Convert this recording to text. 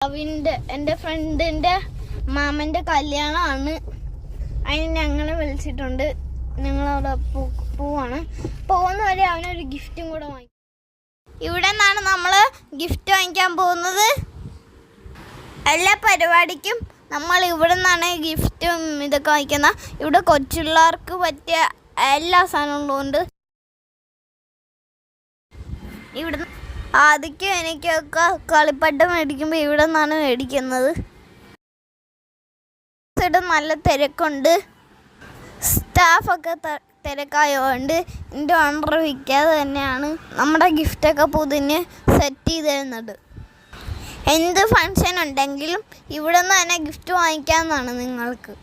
എൻ്റെ ഫ്രണ്ടിൻ്റെ മാമൻ്റെ കല്യാണമാണ്. അതിന് ഞങ്ങളെ വിളിച്ചിട്ടുണ്ട്. ഞങ്ങളവിടെ പോവാണ്. പോകുന്ന വരെ അവനൊരു ഗിഫ്റ്റും കൂടെ വാങ്ങി. ഇവിടെ നിന്നാണ് നമ്മൾ ഗിഫ്റ്റ് വാങ്ങിക്കാൻ പോകുന്നത്. എല്ലാ പരിപാടിക്കും നമ്മൾ ഇവിടെ നിന്നാണ് ഗിഫ്റ്റും ഇതൊക്കെ വാങ്ങിക്കുന്നത്. ഇവിടെ കൊച്ചുപിള്ളേർക്ക് പറ്റിയ എല്ലാ സാധനങ്ങളും ഉണ്ട്. ഇവിടെ ആദ്യം എനിക്കൊക്കെ കളിപ്പട്ടം മേടിക്കുമ്പോൾ ഇവിടെ നിന്നാണ് മേടിക്കുന്നത്. ഇവിടെ നല്ല തിരക്കുണ്ട്. സ്റ്റാഫൊക്കെ തിരക്കായതുകൊണ്ട് എൻ്റെ ഓണർ വിൽക്കാതെ തന്നെയാണ് നമ്മുടെ ഗിഫ്റ്റൊക്കെ പുതിന് സെറ്റ് ചെയ്ത് തരുന്നത്. എന്ത് ഫങ്ഷൻ ഉണ്ടെങ്കിലും ഇവിടെ നിന്ന് തന്നെ ഗിഫ്റ്റ് വാങ്ങിക്കാമെന്നാണ് നിങ്ങൾക്ക്.